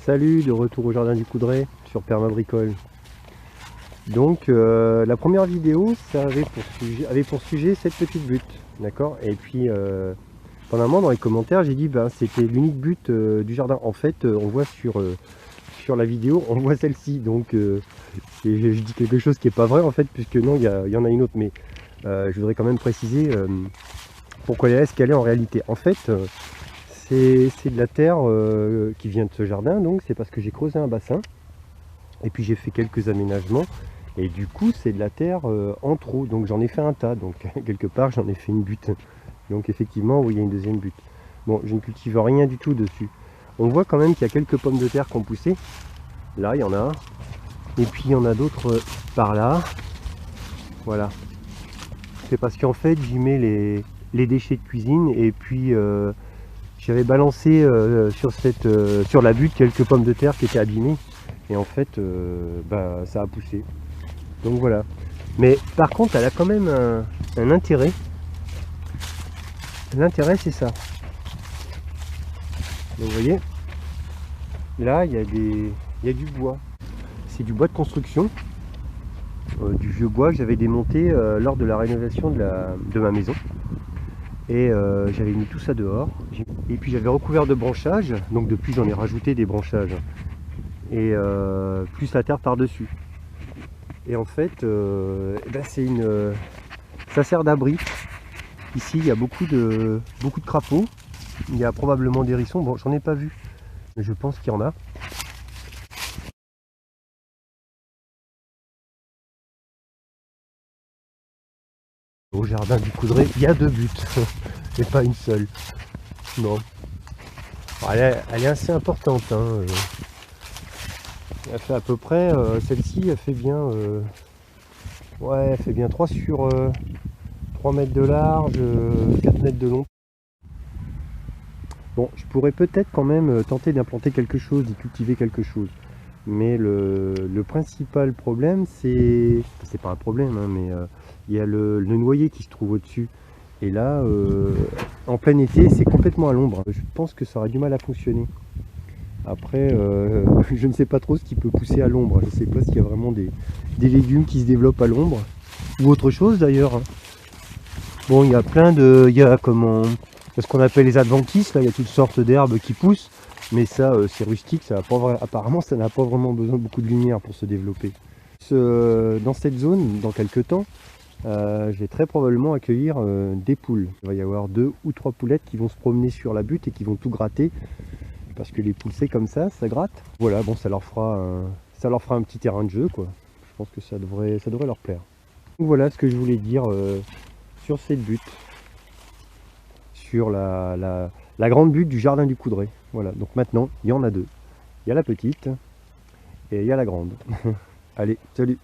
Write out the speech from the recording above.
Salut, de retour au jardin du Coudray sur Permabricole. Donc la première vidéo, ça avait pour sujet cette petite butte, d'accord. Et puis pendant un moment dans les commentaires, j'ai dit ben c'était l'unique butte du jardin. En fait, on voit sur la vidéo, on voit celle-ci. Donc je dis quelque chose qui est pas vrai en fait, puisque non, il y en a une autre. Mais je voudrais quand même préciser pourquoi elle est, ce qu'elle est en réalité. En fait, c'est de la terre qui vient de ce jardin, donc c'est parce que j'ai creusé un bassin et puis j'ai fait quelques aménagements et du coup c'est de la terre en trop, donc j'en ai fait un tas, donc quelque part j'en ai fait une butte. Donc effectivement oui, il y a une deuxième butte. Bon, je ne cultive rien du tout dessus. On voit quand même qu'il y a quelques pommes de terre qui ont poussé. Là il y en a un, et puis il y en a d'autres par là. Voilà, c'est parce qu'en fait j'y mets les déchets de cuisine et puis j'avais balancé sur la butte quelques pommes de terre qui étaient abîmées et en fait ça a poussé. Donc voilà. Mais par contre elle a quand même un intérêt. L'intérêt c'est ça. Donc vous voyez, là il y a du bois. C'est du bois de construction, du vieux bois que j'avais démonté lors de la rénovation de ma maison. Et j'avais mis tout ça dehors et puis j'avais recouvert de branchages, donc depuis j'en ai rajouté des branchages et plus la terre par dessus. Et en fait ça sert d'abri. Ici il y a beaucoup de crapauds, il y a probablement des hérissons. Bon, j'en ai pas vu mais je pense qu'il y en a. Au jardin du Coudray il y a 2 buttes et pas une seule. Non, elle est assez importante, hein. Elle fait à peu près, celle-ci elle fait bien ouais, elle fait bien 3 sur 3 mètres de large, 4 mètres de long. Bon, je pourrais peut-être quand même tenter d'implanter quelque chose, d'y cultiver quelque chose. Mais le principal problème, c'est pas un problème, hein, mais il y a le noyer qui se trouve au-dessus. Et là, en plein été, c'est complètement à l'ombre. Je pense que ça aurait du mal à fonctionner. Après, je ne sais pas trop ce qui peut pousser à l'ombre. Je ne sais pas s'il y a vraiment des légumes qui se développent à l'ombre. Ou autre chose d'ailleurs. Bon, il y a plein de... Il y a ce qu'on appelle les adventices. Là, il y a toutes sortes d'herbes qui poussent. Mais ça, c'est rustique. Ça apparemment, ça n'a pas vraiment besoin de beaucoup de lumière pour se développer. Dans cette zone, dans quelques temps, je vais très probablement accueillir des poules. Il va y avoir 2 ou 3 poulettes qui vont se promener sur la butte et qui vont tout gratter. Parce que les poules c'est comme ça gratte. Voilà, bon, ça leur fera un petit terrain de jeu, quoi. Je pense que ça devrait leur plaire. Donc voilà ce que je voulais dire sur cette butte, sur la grande butte du jardin du Coudray. Voilà, donc maintenant il y en a 2. Il y a la petite et il y a la grande. Allez, salut!